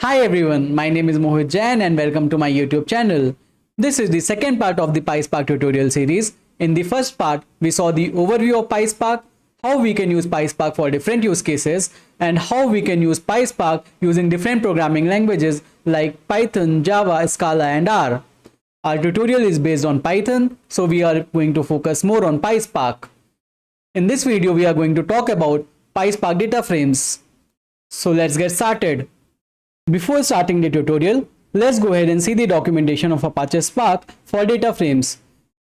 Hi everyone, my name is Mohit Jain and welcome to my YouTube channel. This is the second part of the PySpark tutorial series. In the first part, we saw the overview of PySpark, how we can use PySpark for different use cases, and how we can use PySpark using different programming languages like Python, Java, Scala, and R. Our tutorial is based on Python, so we are going to focus more on PySpark. In this video, we are going to talk about PySpark DataFrames. So let's get started. Before starting the tutorial, let's go ahead and see the documentation of Apache Spark for DataFrames.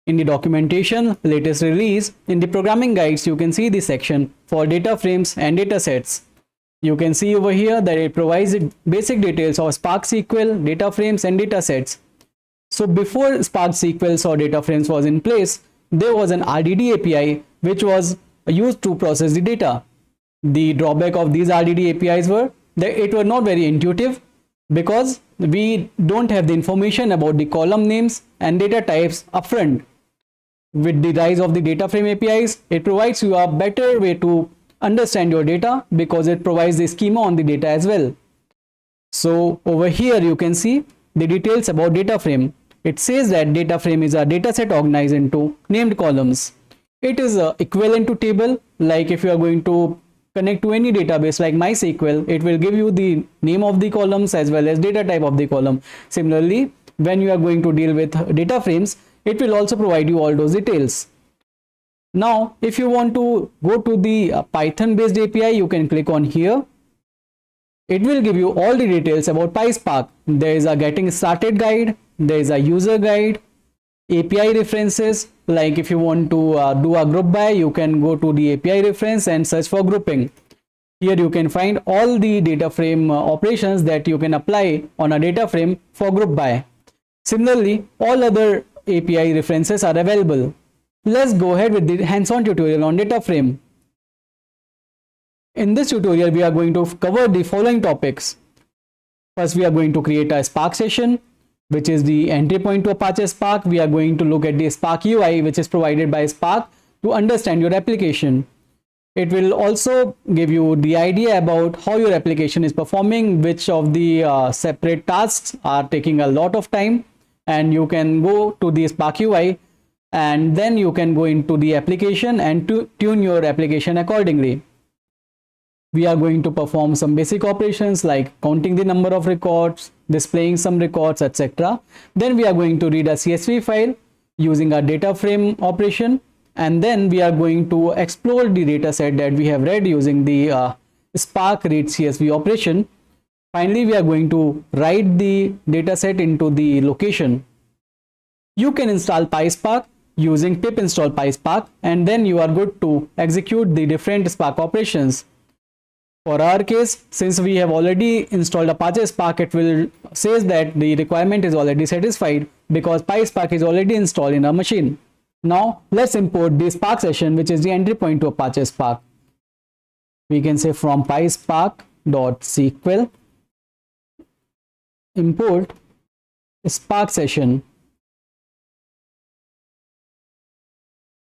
In the documentation, latest release, in the programming guides, you can see the section for DataFrames and datasets. You can see over here that it provides basic details of Spark SQL, DataFrames, and datasets. So before Spark SQL or DataFrames was in place, there was an RDD API which was used to process the data. The drawback of these RDD APIs were that it was not very intuitive because we don't have the information about the column names and data types upfront. With the rise of the DataFrame APIs, it provides you a better way to understand your data because it provides the schema on the data as well. So over here you can see the details about DataFrame. It says that DataFrame is a dataset organized into named columns. It is equivalent to table, like if you are going to connect to any database like MySQL, it will give you the name of the columns as well as data type of the column. Similarly, when you are going to deal with DataFrames, it will also provide you all those details. Now, if you want to go to the Python based API, you can click on here. It will give you all the details about PySpark. There is a getting started guide, there is a user guide, API references, like if you want to do a group by, you can go to the API reference and search for grouping. Here you can find all the data frame operations that you can apply on a data frame for group by. Similarly, all other API references are available. Let's go ahead with the hands-on tutorial on data frame. In this tutorial, we are going to cover the following topics. First, we are going to create a SparkSession, which is the entry point to Apache Spark. We are going to look at the Spark UI, which is provided by Spark to understand your application. It will also give you the idea about how your application is performing, which of the separate tasks are taking a lot of time, and you can go to the Spark UI and then you can go into the application and to tune your application accordingly. We are going to perform some basic operations like counting the number of records, displaying some records, etc. Then we are going to read a CSV file using a data frame operation, and then we are going to explore the data set that we have read using the Spark read CSV operation. Finally, we are going to write the data set into the location. You can install PySpark using pip install PySpark, and then you are good to execute the different Spark operations. For our case, since we have already installed Apache Spark, it will says that the requirement is already satisfied because PySpark is already installed in our machine. Now let's import the SparkSession, which is the entry point to Apache Spark. We can say from PySpark.sql import SparkSession.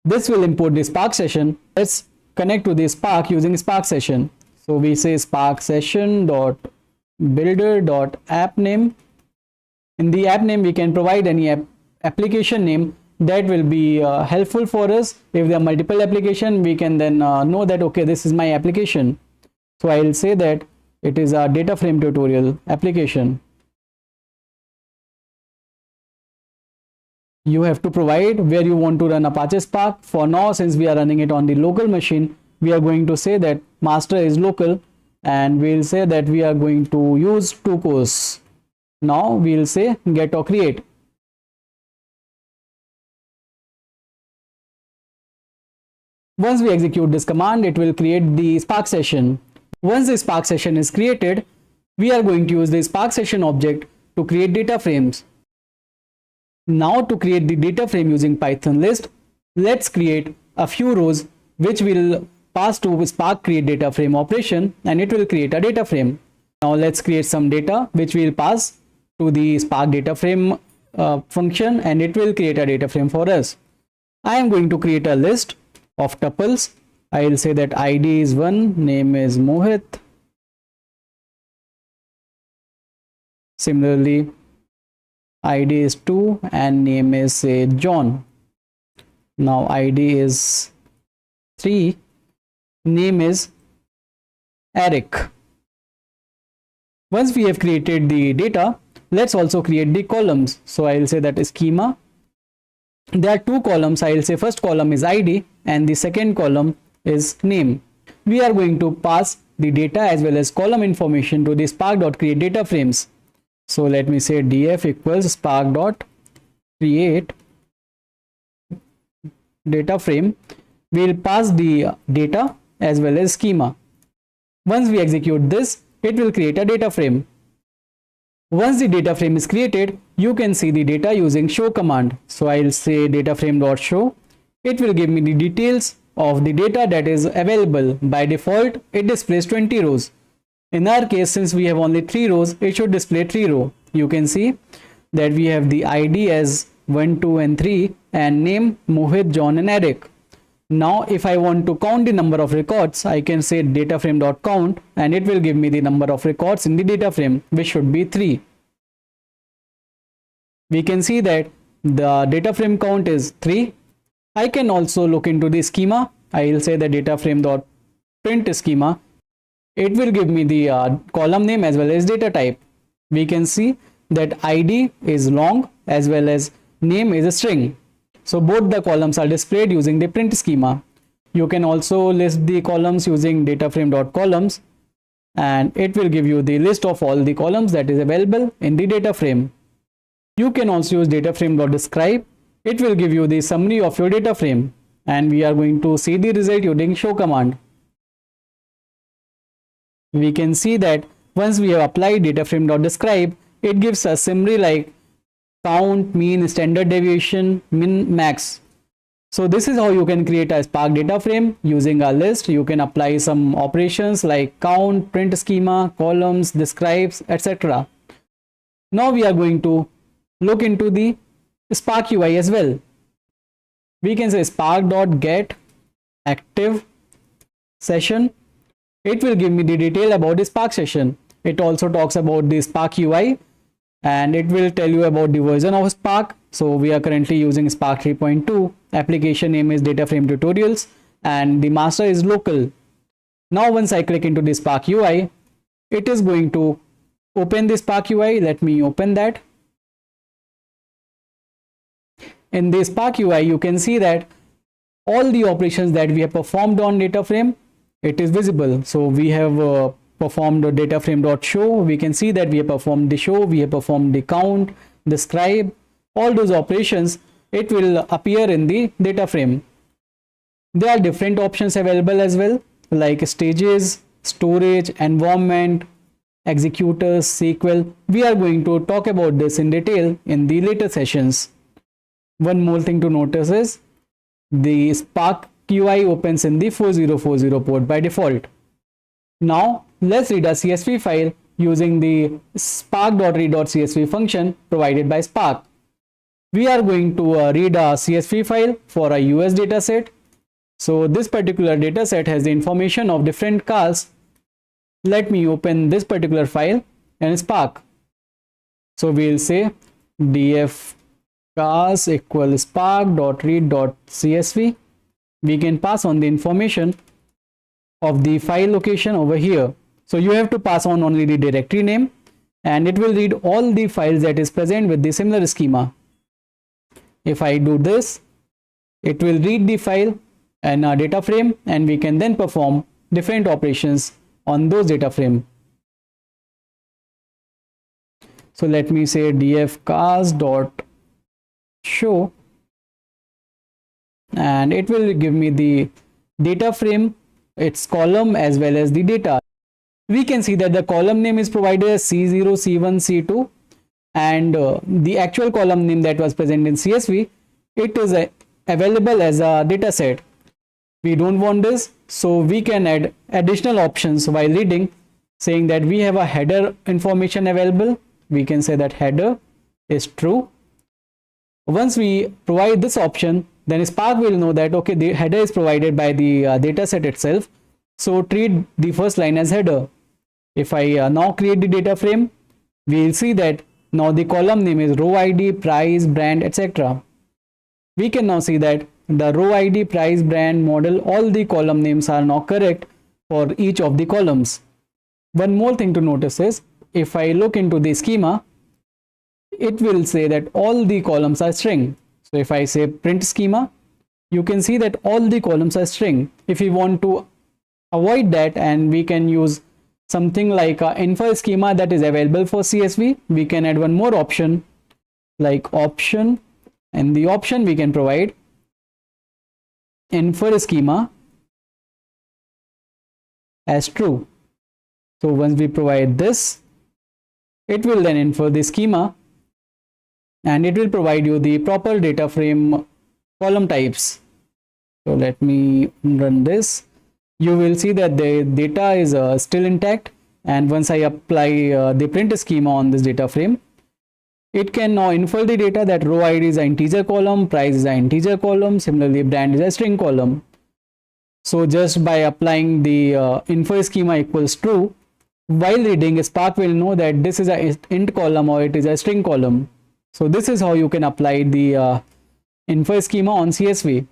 This will import the SparkSession. Let's connect to the Spark using SparkSession. So we say SparkSession.builder.appName. In the app name, we can provide any application name that will be helpful for us. If there are multiple applications, we can then know that, okay, this is my application. So I'll say that it is a data frame tutorial application. You have to provide where you want to run Apache Spark. For now, since we are running it on the local machine, we are going to say that master is local, and we'll say that we are going to use 2 cores. Now we'll say get or create. Once we execute this command, it will create the SparkSession. Once the SparkSession is created, we are going to use the SparkSession object to create data frames. Now to create the data frame using Python list, let's create a few rows which will pass to Spark create data frame operation, and it will create a data frame. Now let's create some data which will pass to the Spark data frame function, and it will create a data frame for us. I am going to create a list of tuples. I will say that ID is 1, name is Mohit, Similarly, ID is 2 and name is say John. Now ID is 3, name is Eric. Once we have created the data, let's also create the columns. So I'll say that schema. There are two columns. I'll say first column is ID and the second column is name. We are going to pass the data as well as column information to the spark.create data frames. So let me say df equals spark.create data frame. We'll pass the data as well as schema. Once we execute this, it will create a data frame. Once the data frame is created, you can see the data using show command. So I'll say dataframe.show. It will give me the details of the data that is available. By default, it displays 20 rows. In our case, since we have only 3 rows, it should display 3 rows. You can see that we have the ID as 1, 2 and 3 and name Mohit, John and Eric. Now if I want to count the number of records, I can say dataframe.count and it will give me the number of records in the data frame, which should be 3. We can see that the data frame count is 3. I can also look into the schema. I will say the DataFrame.printSchema. It will give me the column name as well as data type. We can see that ID is long as well as name is a string. So both the columns are displayed using the print schema. You can also list the columns using dataframe.columns and it will give you the list of all the columns that is available in the data frame. You can also use dataframe.describe. It will give you the summary of your data frame and we are going to see the result using show command. We can see that once we have applied dataframe.describe, it gives a summary like count, mean, standard deviation, min, max. So this is how you can create a Spark data frame using a list. You can apply some operations like count, print schema, columns, describes, etc. Now we are going to look into the Spark UI as well. We can say spark.get active session. It will give me the detail about the SparkSession. It also talks about the Spark UI and it will tell you about the version of Spark. So we are currently using Spark 3.2. Application name is DataFrame Tutorials and the master is local. Now once I click into the Spark UI, it is going to open the Spark UI. Let me open that. In the Spark UI, you can see that all the operations that we have performed on data frame, it is visible. So we have performed the dataframe.show. We can see that we have performed the show, we have performed the count, describe, all those operations. It will appear in the data frame. There are different options available as well, like stages, storage, environment, executors, SQL. We are going to talk about this in detail in the later sessions. One more thing to notice is the Spark UI opens in the 4040 port by default. Now let's read a CSV file using the spark.read.csv function provided by Spark. We are going to read a CSV file for a US dataset. So this particular dataset has the information of different cars. Let me open this particular file in Spark. So we'll say df cars equals spark.read.csv. We can pass on the information of the file location over here. So you have to pass on only the directory name and it will read all the files that is present with the similar schema. If I do this, it will read the file and a data frame and we can then perform different operations on those data frame. So let me say df cars.show and it will give me the data frame, its column as well as the data. We can see that the column name is provided as C0, C1, C2 and the actual column name that was present in CSV, it is available as a data set. We don't want this, so we can add additional options while reading, saying that we have a header information available. We can say that header is true. Once we provide this option, then Spark will know that okay, the header is provided by the data set itself, so treat the first line as header. If I now create the data frame, we'll see that now the column name is row ID, price, brand, etc. We can now see that the row ID, price, brand, model, all the column names are now correct for each of the columns. One more thing to notice is, if I look into the schema, it will say that all the columns are string. So if I say print schema, you can see that all the columns are string. If we want to avoid that, and we can use something like infer schema that is available for CSV, we can add one more option like option, and the option we can provide infer schema as true. So once we provide this, it will then infer the schema and it will provide you the proper data frame column types. So let me run this. You will see that the data is still intact, and once I apply the print schema on this data frame, it can now infer the data that row ID is an integer column, price is an integer column, similarly brand is a string column. So just by applying the infer schema equals true, while reading, Spark will know that this is an int column or it is a string column. So this is how you can apply the infer schema on CSV.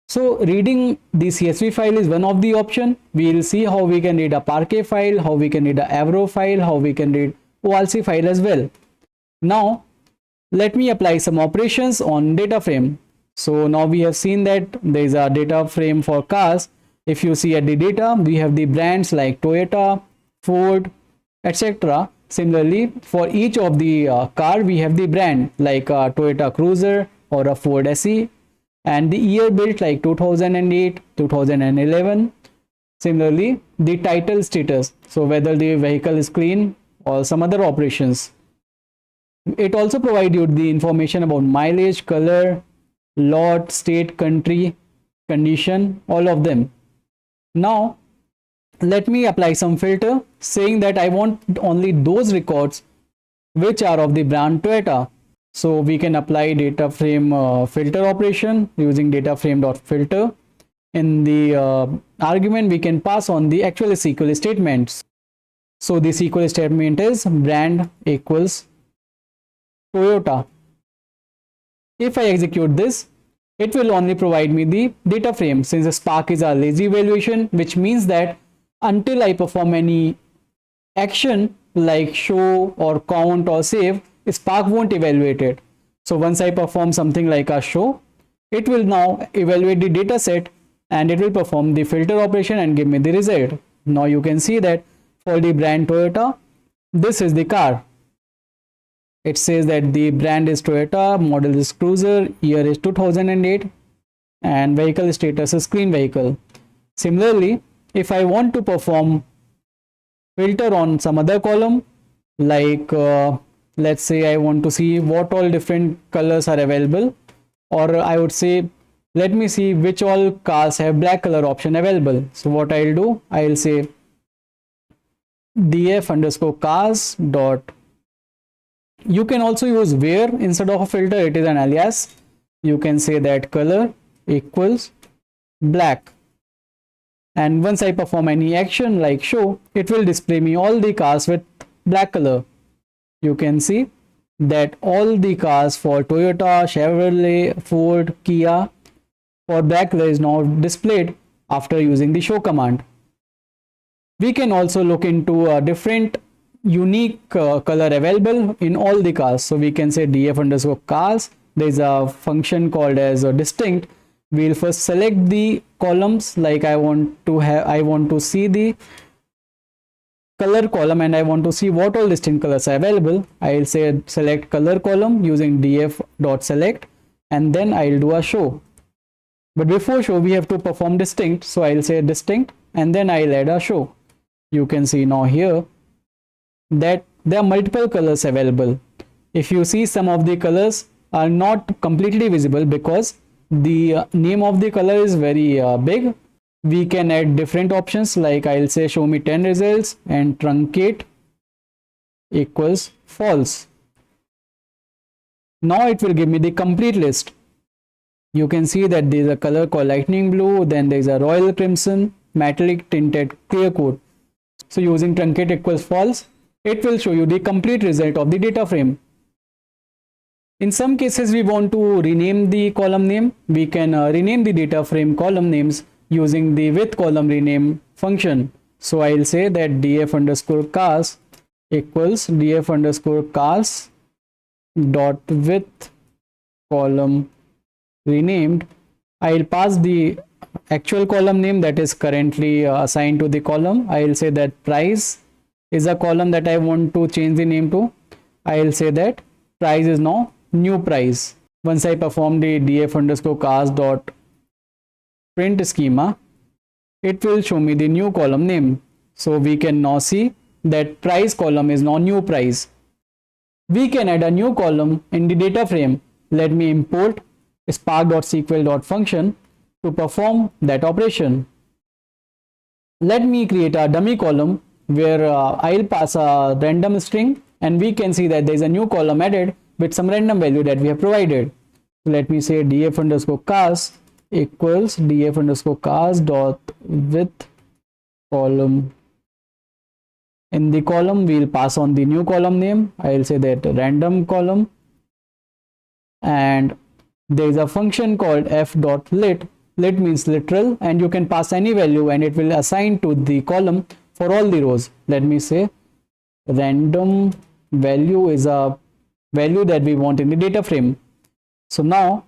So reading the CSV file is one of the option. We will see how we can read a Parquet file, how we can read a Avro file, how we can read ORC file as well. Now let me apply some operations on data frame. So now we have seen that there is a data frame for cars. If you see at the data, we have the brands like Toyota, Ford, etc. Similarly, for each of the car, we have the brand like a Toyota Cruiser or a Ford SE, and the year built like 2008, 2011. Similarly, the title status, so whether the vehicle is clean or some other operations. It also provides you the information about mileage, color, lot, state, country, condition, all of them. Now let me apply some filter saying that I want only those records which are of the brand Toyota. So we can apply data frame filter operation using DataFrame.filter. In the argument, we can pass on the actual SQL statements. So the SQL statement is brand equals Toyota. If I execute this, it will only provide me the data frame, since Spark is a lazy evaluation, which means that until I perform any action like show or count or save, Spark won't evaluate it. So once I perform something like a show, it will now evaluate the data set and it will perform the filter operation and give me the result. Now you can see that for the brand Toyota, this is the car. It says that the brand is Toyota, model is Cruiser, year is 2008, and vehicle status is clean vehicle. Similarly, if I want to perform filter on some other column, like let's say I want to see what all different colors are available, or I would say let me see which all cars have black color option available. So what I'll do, I'll say df_cars dot. You can also use where instead of a filter, it is an alias. You can say that color equals black, and once I perform any action like show, it will display me all the cars with black color. You can see that all the cars for Toyota, Chevrolet, Ford, Kia for black color is now displayed after using the show command. We can also look into a different unique color available in all the cars. So we can say df_cars. There is a function called as a distinct. We'll first select the columns, like I want to see the color column and I want to see what all distinct colors are available. I'll say select color column using df.select, and then I'll do a show. But before show, we have to perform distinct. So I'll say distinct and then I'll add a show. You can see now here that there are multiple colors available. If you see, some of the colors are not completely visible because the name of the color is very big. We can add different options, like I'll say show me 10 results and truncate equals false. Now it will give me the complete list. You can see that there is a color called lightning blue, then there is a royal crimson, metallic tinted clear coat. So using truncate equals false, it will show you the complete result of the data frame. In some cases, we want to rename the column name. We can rename the data frame column names using the with column rename function. So I'll say that df underscore cars equals df underscore cars dot with column renamed. I'll pass the actual column name that is currently assigned to the column. I'll say that price is a column that I want to change the name to. I'll say that price is now new price. Once I perform the df underscore cars dot print schema, it will show me the new column name. So we can now see that price column is now new price. We can add a new column in the data frame. Let me import spark.sql.function to perform that operation. Let me create a dummy column where I'll pass a random string, and we can see that there is a new column added with some random value that we have provided. Let me say df underscore cars equals df underscore cars dot with column. In the column, we'll pass on the new column name. I'll say that random column, and there is a function called f.lit. Lit means literal, and you can pass any value and it will assign to the column for all the rows. Let me say random value is a value that we want in the data frame. So now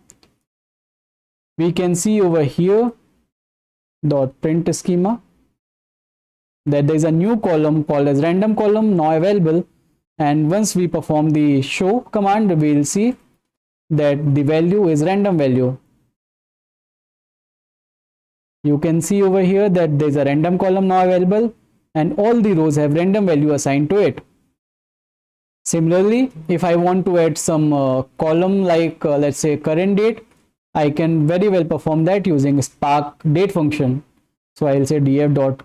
we can see over here dot print schema that there is a new column called as random column now available, and once we perform the show command, we will see that the value is random value. You can see over here that there is a random column now available and all the rows have random value assigned to it. Similarly, if I want to add some column like let's say current date, I can very well perform that using spark date function. So I'll say df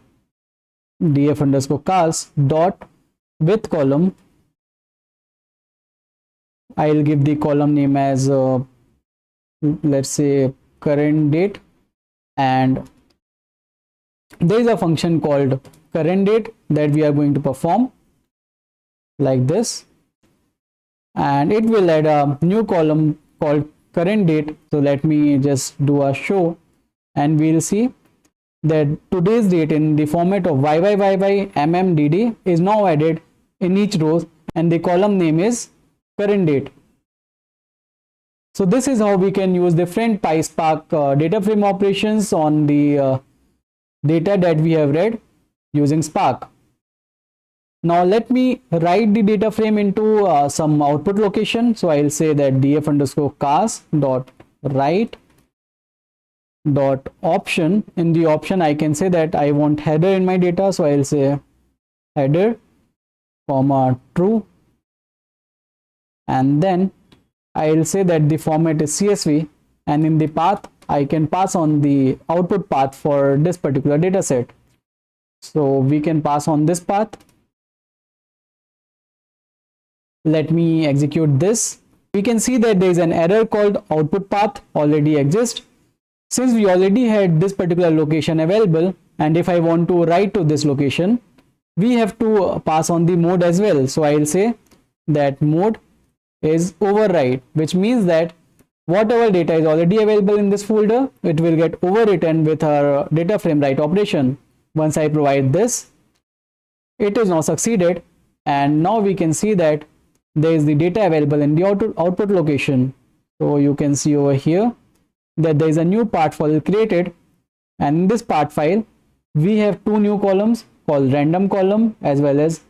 underscore cars dot with column. I'll give the column name as let's say current date, and there is a function called current date that we are going to perform like this, and it will add a new column called current date. So let me just do a show, and we'll see that today's date in the format of YYYYMMDD is now added in each row, and the column name is current date. So this is how we can use different PySpark data frame operations on the data that we have read using Spark. Now let me write the data frame into some output location. So I'll say that df underscore cars dot write dot option. In the option, I can say that I want header in my data. So I'll say header comma true, and then I'll say that the format is CSV, and in the path I can pass on the output path for this particular data set. So we can pass on this path. Let me execute this. We can see that there is an error called output path already exists. Since we already had this particular location available, and if I want to write to this location, we have to pass on the mode as well. So I'll say that mode is override, which means that whatever data is already available in this folder, it will get overwritten with our data frame write operation. Once I provide this, it is now succeeded, and now we can see that there is the data available in the output location. So you can see over here that there is a new part file created, and in this part file we have two new columns called random column as well as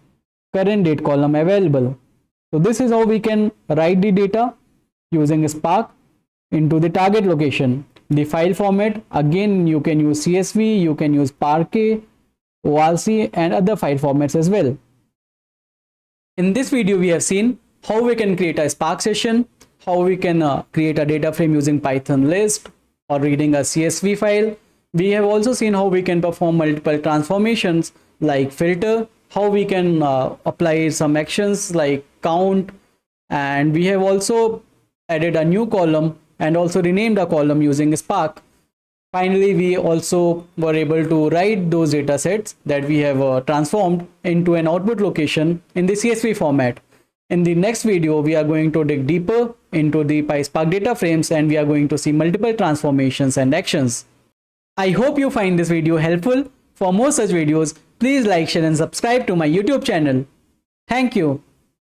current date column available. So this is how we can write the data using Spark into the target location. The file format, again, you can use CSV, you can use Parquet, ORC, and other file formats as well. In this video, we have seen how we can create a Spark session, how we can create a data frame using Python list or reading a CSV file. We have also seen how we can perform multiple transformations like filter, how we can apply some actions like count, and we have also added a new column and also renamed a column using Spark. Finally, we also were able to write those data sets that we have transformed into an output location in the CSV format. In the next video, we are going to dig deeper into the PySpark data frames and we are going to see multiple transformations and actions. I hope you find this video helpful. For more such videos, please like, share and subscribe to my YouTube channel. Thank you.